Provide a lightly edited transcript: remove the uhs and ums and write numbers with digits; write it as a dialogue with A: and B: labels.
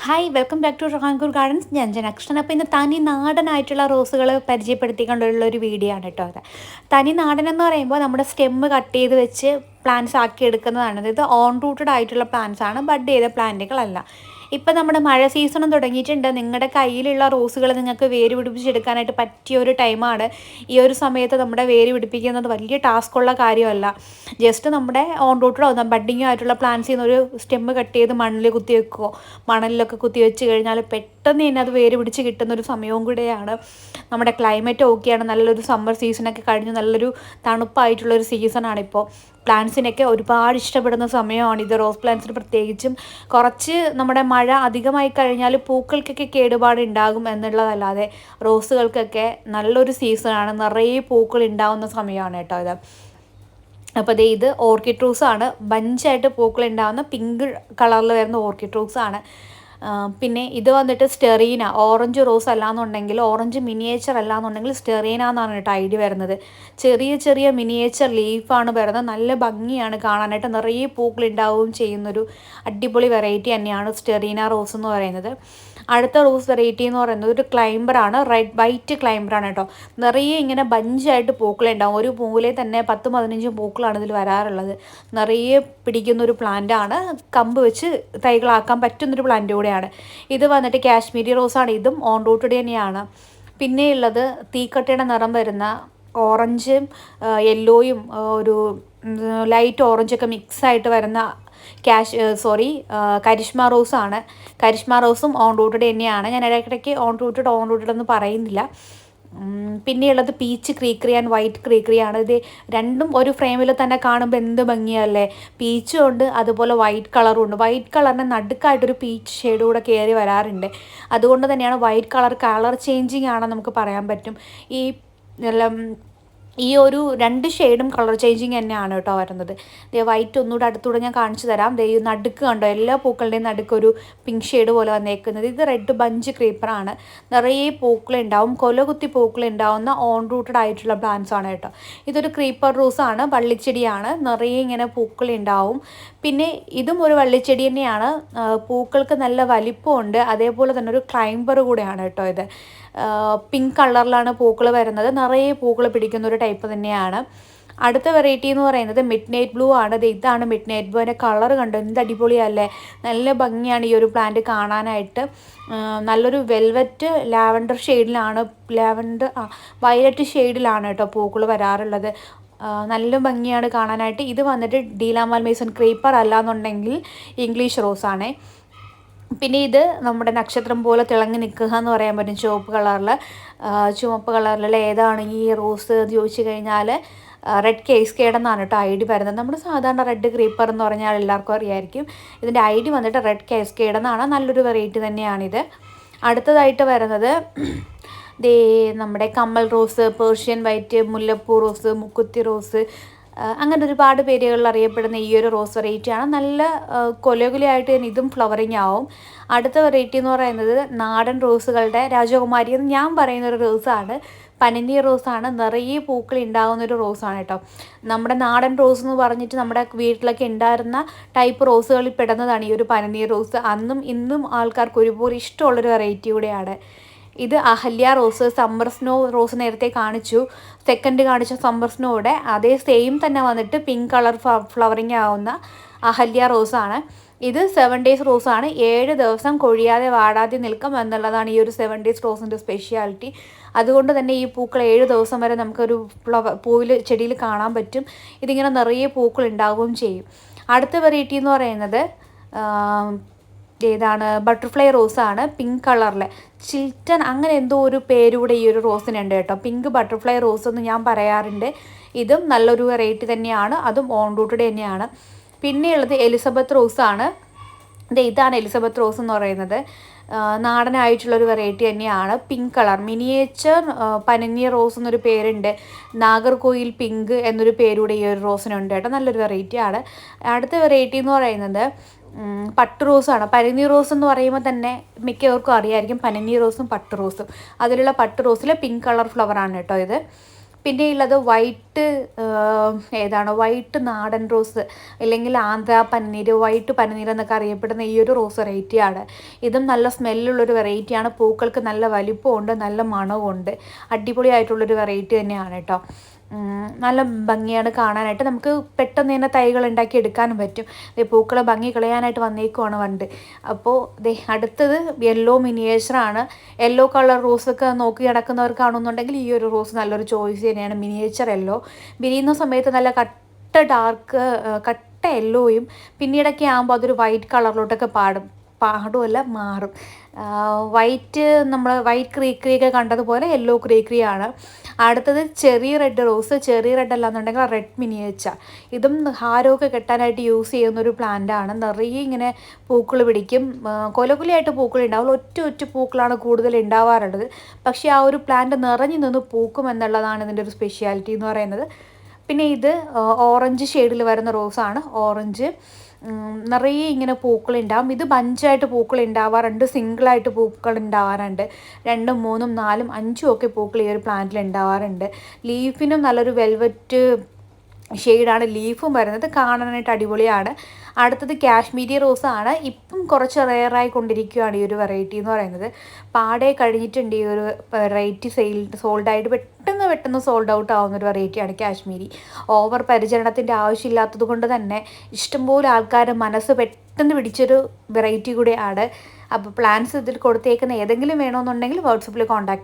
A: Hi welcome back to Travancore Gardens. ഞാൻ ജനകൃഷ്ണൻ. അപ്പോൾ ഇന്ന് തനി നാടനായിട്ടുള്ള റോസുകൾ പരിചയപ്പെടുത്തിക്കൊണ്ടുള്ള ഒരു വീഡിയോ ആണ് കേട്ടോ. അത് തനി നാടൻ എന്ന് പറയുമ്പോൾ നമ്മുടെ സ്റ്റെമ്മ് കട്ട് ചെയ്ത് വെച്ച് പ്ലാന്റ്സ് ആക്കി എടുക്കുന്നതാണ്. ഇത് ഓൺ റൂട്ടഡ് ആയിട്ടുള്ള പ്ലാന്റ്സ് ആണ്, ബഡ് ചെയ്ത പ്ലാന്റുകളല്ല. ഇപ്പം നമ്മുടെ മഴ സീസണും തുടങ്ങിയിട്ടുണ്ട്. നിങ്ങളുടെ കയ്യിലുള്ള റോസുകൾ നിങ്ങൾക്ക് വേര് പിടിപ്പിച്ചെടുക്കാനായിട്ട് പറ്റിയ ഒരു ടൈമാണ്. ഈ ഒരു സമയത്ത് നമ്മുടെ വേര് പിടിപ്പിക്കുന്നത് വലിയ ടാസ്ക്കുള്ള കാര്യമല്ല. ജസ്റ്റ് നമ്മുടെ ഓൺ റൂട്ടഡോ ബഡ്ഡിങ്ങോ ആയിട്ടുള്ള പ്ലാന്റ്സിൽ നിന്ന് ഒരു സ്റ്റെമ്മ് കട്ട് ചെയ്ത് മണ്ണിൽ കുത്തി വെക്കുകയോ മണലിലൊക്കെ കുത്തി വെച്ച് കഴിഞ്ഞാൽ പെട്ടെന്ന് തന്നെ അത് വേര് പിടിച്ച് കിട്ടുന്നൊരു സമയവും കൂടെയാണ്. നമ്മുടെ ക്ലൈമറ്റ് ഓക്കെയാണ്, നല്ലൊരു സമ്മർ സീസണൊക്കെ കഴിഞ്ഞ് നല്ലൊരു തണുപ്പായിട്ടുള്ളൊരു സീസണാണിപ്പോൾ. പ്ലാന്റ്സിനൊക്കെ ഒരുപാട് ഇഷ്ടപ്പെടുന്ന സമയമാണിത്, റോസ് പ്ലാന്റ്സിന് പ്രത്യേകിച്ചും. കുറച്ച് നമ്മുടെ മഴ അധികമായി കഴിഞ്ഞാൽ പൂക്കൾക്കൊക്കെ കേടുപാട് ഉണ്ടാകും എന്നുള്ളതല്ലാതെ റോസുകൾക്കൊക്കെ നല്ലൊരു സീസണാണ്, നിറയെ പൂക്കൾ ഉണ്ടാകുന്ന സമയമാണ് കേട്ടോ ഇത്. അപ്പോൾ ഇത് ഓർക്കിഡ് റോസാണ്, ബഞ്ചായിട്ട് പൂക്കൾ ഉണ്ടാകുന്ന പിങ്ക് കളറിൽ വരുന്ന ഓർക്കിഡ് റോസാണ്. പിന്നെ ഇത് വന്നിട്ട് സ്റ്റെറീന, ഓറഞ്ച് റോസ് അല്ലാന്നുണ്ടെങ്കിൽ ഓറഞ്ച് മിനിയേച്ചർ അല്ലാന്നുണ്ടെങ്കിൽ സ്റ്റെറീന എന്നാണ് കേട്ടോ ഐഡി വരുന്നത്. ചെറിയ ചെറിയ മിനിയേച്ചർ ലീഫാണ് വരുന്നത്, നല്ല ഭംഗിയാണ് കാണാനായിട്ട്, നിറയെ പൂക്കൾ ഉണ്ടാവുകയും ചെയ്യുന്നൊരു അടിപൊളി വെറൈറ്റി തന്നെയാണ് സ്റ്റെറീന റോസ് എന്ന് പറയുന്നത്. അടുത്ത റോസ് വെറൈറ്റി എന്ന് പറയുന്നത് ഒരു ക്ലൈംബറാണ്, വൈറ്റ് ക്ലൈംബറാണ് കേട്ടോ. നിറയെ ഇങ്ങനെ ബഞ്ചായിട്ട് പൂക്കളുണ്ടാവും, ഒരു പൂവിലെ തന്നെ 10-15 പൂക്കളാണ് ഇതിൽ വരാറുള്ളത്. നിറയെ പിടിക്കുന്നൊരു പ്ലാന്റാണ്, കമ്പ് വെച്ച് തൈകളാക്കാൻ പറ്റുന്നൊരു പ്ലാന്റ് കൂടെയാണ്. ഇത് വന്നിട്ട് കാശ്മീരി റോസാണ്, ഇതും ഓൺ റൂട്ടഡ് തന്നെയാണ്. പിന്നെയുള്ളത് തീക്കട്ടയുടെ നിറം വരുന്ന ഓറഞ്ചും യെല്ലോയും ഒരു ലൈറ്റ് ഓറഞ്ചൊക്കെ മിക്സായിട്ട് വരുന്ന കരിഷ്മ റോസാണ്. കരിഷ്മ റോസും ഓൺ റൂട്ടഡ് തന്നെയാണ്. ഞാൻ ഇടയ്ക്കിടയ്ക്ക് ഓൺ റൂട്ടഡ് എന്ന് പറയുന്നില്ല. പിന്നെയുള്ളത് പീച്ച് ക്രീക്കറി ആൻഡ് വൈറ്റ് ക്രീക്കറിയാണ്. ഇത് രണ്ടും ഒരു ഫ്രെയിമിൽ തന്നെ കാണുമ്പോൾ എന്ത് ഭംഗിയല്ലേ. പീച്ചും ഉണ്ട്, അതുപോലെ വൈറ്റ് കളറും ഉണ്ട്. വൈറ്റ് കളറിന് നടുക്കായിട്ടൊരു പീച്ച് ഷെയ്ഡ് കൂടെ കയറി വരാറുണ്ട്. അതുകൊണ്ട് തന്നെയാണ് വൈറ്റ് കളർ ചേഞ്ചിങ് ആണെന്ന് നമുക്ക് പറയാൻ പറ്റും. ഈ ഒരു 2 ഷെയ്ഡും കളർ ചേഞ്ചിങ് തന്നെയാണ് കേട്ടോ വരുന്നത്. വൈറ്റ് ഒന്നുകൂടെ അടുത്തൂടെ ഞാൻ കാണിച്ചു തരാം. ഈ നടുക്ക് കണ്ടോ, എല്ലാ പൂക്കളുടെയും നടുക്കൊരു പിങ്ക് ഷെയ്ഡ് പോലെ വന്നേക്കുന്നത്. ഇത് റെഡ് ബഞ്ച് ക്രീപ്പറാണ്, നിറയെ പൂക്കളുണ്ടാവും, കൊലകുത്തി പൂക്കളുണ്ടാവുന്ന ഓൺ റൂട്ടഡ് ആയിട്ടുള്ള പ്ലാന്റ്സ് ആണ് കേട്ടോ. ഇതൊരു ക്രീപ്പർ റോസാണ്, വള്ളിച്ചെടിയാണ്, നിറയെ ഇങ്ങനെ പൂക്കളുണ്ടാവും. പിന്നെ ഇതും ഒരു വള്ളിച്ചെടി തന്നെയാണ്, പൂക്കൾക്ക് നല്ല വലിപ്പമുണ്ട്, അതേപോലെ തന്നെ ഒരു ക്ലൈംബർ കൂടെയാണ് കേട്ടോ ഇത്. പിങ്ക് കളറിലാണ് പൂക്കൾ വരുന്നത്, നിറയെ പൂക്കൾ പിടിക്കുന്ന ഒരു ടൈപ്പ് തന്നെയാണ്. അടുത്ത വെറൈറ്റി എന്ന് പറയുന്നത് മിഡ് നൈറ്റ് ബ്ലൂ ആണ്. ഇതാണ് മിഡ് നൈറ്റ് ബ്ലൂ. അതിൻ്റെ കളർ കണ്ടോ, എന്ത് അടിപൊളിയല്ലേ, നല്ല ഭംഗിയാണ് ഈ ഒരു പ്ലാന്റ് കാണാനായിട്ട്. നല്ലൊരു വെൽവെറ്റ് ലാവൻഡർ ഷെയ്ഡിലാണ്, വയലറ്റ് ഷെയ്ഡിലാണ് കേട്ടോ പൂക്കൾ വരാറുള്ളത്. നല്ല ഭംഗിയാണ് കാണാനായിട്ട്. ഇത് വന്നിട്ട് ഡീലാമാൽ മേസൺ ക്രീപ്പർ അല്ലാന്നുണ്ടെങ്കിൽ ഇംഗ്ലീഷ് റോസാണേ. പിന്നെ ഇത് നമ്മുടെ നക്ഷത്രം പോലെ തിളങ്ങി നിൽക്കുക എന്ന് പറയാൻ പറ്റും, ചുവപ്പ് കളറിലുള്ള ഏതാണ് ഈ റോസ് എന്ന് ചോദിച്ചു കഴിഞ്ഞാൽ റെഡ് കേസ്കേഡ് എന്നാണ് കേട്ടോ ഐഡി വരുന്നത്. നമ്മൾ സാധാരണ റെഡ് ക്രീപ്പർ എന്ന് പറഞ്ഞാൽ എല്ലാവർക്കും അറിയായിരിക്കും. ഇതിൻ്റെ ഐഡി വന്നിട്ട് റെഡ് കേസ്കേഡ് എന്നാണ്. നല്ലൊരു വെറൈറ്റി തന്നെയാണിത്. അടുത്തതായിട്ട് വരുന്നത് നമ്മുടെ കമ്മൽ റോസ്, പേർഷ്യൻ വൈറ്റ്, മുല്ലപ്പൂ റോസ്, മുക്കുത്തി റോസ്, അങ്ങനെ ഒരുപാട് പേരുകളിൽ അറിയപ്പെടുന്ന ഈ ഒരു റോസ് വെറൈറ്റിയാണ്. നല്ല കൊലകുലയായിട്ട് തന്നെ ഇതും ഫ്ലവറിങ് ആവും. അടുത്ത വെറൈറ്റി എന്ന് പറയുന്നത് നാടൻ റോസുകളുടെ രാജകുമാരി എന്ന് ഞാൻ പറയുന്നൊരു റോസാണ്, പനിനീർ റോസാണ്. നിറയെ പൂക്കൾ ഉണ്ടാകുന്നൊരു റോസാണ് കേട്ടോ. നമ്മുടെ നാടൻ റോസ് എന്ന് പറഞ്ഞിട്ട് നമ്മുടെ വീട്ടിലൊക്കെ ഉണ്ടായിരുന്ന ടൈപ്പ് റോസുകളിൽ പെടുന്നതാണ് ഈ ഒരു പനിനീർ റോസ്. അന്നും ഇന്നും ആൾക്കാർക്ക് ഒരുപോലെ ഇഷ്ടമുള്ളൊരു വെറൈറ്റി കൂടെയാണ്. ഇത് Ahalya rose, summer snow rose നേരത്തെ കാണിച്ചു. സെക്കൻഡ് കാണിച്ച സമ്മർ സ്നോയുടെ അതേ സെയിം തന്നെ വന്നിട്ട് പിങ്ക് കളർ ഫ്ലവറിങ് ആവുന്ന അഹല്യ റോസാണ്. ഇത് 7 ഡേയ്സ് റോസാണ്. 7 ദിവസം കൊഴിയാതെ വാടാതെ നിൽക്കും എന്നുള്ളതാണ് ഈ ഒരു 7 ഡേയ്സ് റോസിൻ്റെ സ്പെഷ്യാലിറ്റി. അതുകൊണ്ട് തന്നെ ഈ പൂക്കൾ 7 ദിവസം വരെ നമുക്കൊരു ചെടിയിൽ കാണാൻ പറ്റും. ഇതിങ്ങനെ നിറയെ പൂക്കൾ ഉണ്ടാവുകയും ചെയ്യും. അടുത്ത വെറൈറ്റി എന്ന് പറയുന്നത് ബട്ടർഫ്ലൈ റോസാണ്, പിങ്ക് കളറിൽ ചിൽറ്റൻ അങ്ങനെ എന്തോ ഒരു പേരൂടെ ഈ ഒരു റോസിനുണ്ട് കേട്ടോ. പിങ്ക് ബട്ടർഫ്ലൈ റോസ് എന്ന് ഞാൻ പറയാറുണ്ട്. ഇതും നല്ലൊരു വെറൈറ്റി തന്നെയാണ്, അതും ഓൺ റൂട്ടഡ് തന്നെയാണ്. പിന്നെയുള്ളത് എലിസബത്ത് റോസാണ്. ഇതാണ് എലിസബത്ത് റോസ് എന്ന് പറയുന്നത്. നാടനായിട്ടുള്ളൊരു വെറൈറ്റി തന്നെയാണ്, പിങ്ക് കളർ മിനിയേച്ചർ പനിനീർ റോസ് എന്നൊരു പേരുണ്ട്. നാഗർകോയിൽ പിങ്ക് എന്നൊരു പേരൂടെ ഈ ഒരു റോസിനുണ്ട് കേട്ടോ. നല്ലൊരു വെറൈറ്റിയാണ്. അടുത്ത വെറൈറ്റി എന്ന് പറയുന്നത് പട്ട് റോസാണ്. പനിനീർ റോസ് എന്ന് പറയുമ്പോൾ തന്നെ മിക്കവർക്കും അറിയായിരിക്കും പനിനീർ റോസും പട്ട് റോസും. അതിലുള്ള പട്ട് റോസിൽ പിങ്ക് കളർ ഫ്ലവറാണ് കേട്ടോ ഇത്. പിന്നെ ഉള്ളത് വൈറ്റ്, ഏതാണ് വൈറ്റ് നാടൻ റോസ് അല്ലെങ്കിൽ ആന്ധ്ര പനിനീര്, വൈറ്റ് പനിനീര് എന്നൊക്കെ അറിയപ്പെടുന്ന ഈ ഒരു റോസ് വെറൈറ്റിയാണ്. ഇതും നല്ല സ്മെല്ലുള്ളൊരു വെറൈറ്റിയാണ്. പൂക്കൾക്ക് നല്ല വലിപ്പമുണ്ട്, നല്ല മണവുമുണ്ട്. അടിപൊളിയായിട്ടുള്ളൊരു വെറൈറ്റി തന്നെയാണ് കേട്ടോ. നല്ല ഭംഗിയാണ് കാണാനായിട്ട്. നമുക്ക് പെട്ടെന്ന് തന്നെ തൈകൾ ഉണ്ടാക്കി എടുക്കാനും പറ്റും. പൂക്കളെ ഭംഗി കളയാനായിട്ട് വന്നേക്കുവാണ് വണ്ട്. അപ്പോൾ അടുത്തത് യെല്ലോ മിനിയേച്ചറാണ്. യെല്ലോ കളർ റോസൊക്കെ നോക്കി നടക്കുന്നവർക്കാണെന്നുണ്ടെങ്കിൽ ഈ ഒരു റോസ് നല്ലൊരു ചോയ്സ് തന്നെയാണ്. മിനിയേച്ചർ യെല്ലോ വിരിയുന്ന സമയത്ത് നല്ല കട്ട യെല്ലോയും പിന്നീടൊക്കെ ആകുമ്പോൾ അതൊരു വൈറ്റ് കളറിലോട്ടൊക്കെ പാടുമല്ല മാറും. വൈറ്റ് നമ്മൾ വൈറ്റ് ക്രീക്രിയൊക്കെ കണ്ടതുപോലെ യെല്ലോ ക്രീക്രിയാണ്. അടുത്തത് cherry red rose. Cherry red അല്ലാന്നുണ്ടെങ്കിൽ റെഡ് മിനിയേച്ചർ. ഇതും ഹാരമൊക്കെ കെട്ടാനായിട്ട് യൂസ് ചെയ്യുന്നൊരു പ്ലാന്റാണ്. നിറയെ ഇങ്ങനെ പൂക്കൾ പിടിക്കും. കൊലകുലയായിട്ട് പൂക്കൾ ഉണ്ടാവില്ല, ഒറ്റ പൂക്കളാണ് കൂടുതൽ ഉണ്ടാവാറുള്ളത്. പക്ഷേ ആ ഒരു പ്ലാന്റ് നിറഞ്ഞു നിന്ന് പൂക്കും എന്നുള്ളതാണ് ഇതിൻ്റെ ഒരു സ്പെഷ്യാലിറ്റി എന്ന് പറയുന്നത്. പിന്നെ ഇത് ഓറഞ്ച് ഷെയ്ഡിൽ വരുന്ന റോസാണ്. ഓറഞ്ച് നിറയെ ഇങ്ങനെ പൂക്കളുണ്ടാവും. ഇത് ബഞ്ചായിട്ട് പൂക്കൾ ഉണ്ടാവാറുണ്ട്, സിംഗിളായിട്ട് പൂക്കൾ ഉണ്ടാവാറുണ്ട്. 2, 3, 4, 5 ഒക്കെ പൂക്കൾ ഈ ഒരു പ്ലാന്റിൽ ഉണ്ടാവാറുണ്ട്. ലീഫിനും നല്ലൊരു വെൽവെറ്റ് ഷെയ്ഡാണ് ലീഫും വരുന്നത്. കാണാനായിട്ട് അടിപൊളിയാണ്. അടുത്തത് കാശ്മീരി റോസാണ്. ഇപ്പം കുറച്ച് റെയറായി കൊണ്ടിരിക്കുകയാണ് ഈ ഒരു വെറൈറ്റി എന്ന് പറയുന്നത്. പാടെ കഴിഞ്ഞിട്ടുണ്ട് ഈ ഒരു വെറൈറ്റി സോൾഡായിട്ട് പെട്ടെന്ന് സോൾഡ് ഔട്ട് ആവുന്ന ഒരു വെറൈറ്റിയാണ് കാശ്മീരി. ഓവർ പരിചരണത്തിൻ്റെ ആവശ്യമില്ലാത്തത് കൊണ്ട് തന്നെ ഇഷ്ടംപോലെ ആൾക്കാരുടെ മനസ്സ് പെട്ടെന്ന് പിടിച്ചൊരു വെറൈറ്റി കൂടെയാണ്. അപ്പോൾ പ്ലാൻസ് ഇതിൽ കൊടുത്തേക്കുന്ന ഏതെങ്കിലും വേണമെന്നുണ്ടെങ്കിൽ വാട്സപ്പിൽ കോൺടാക്ട്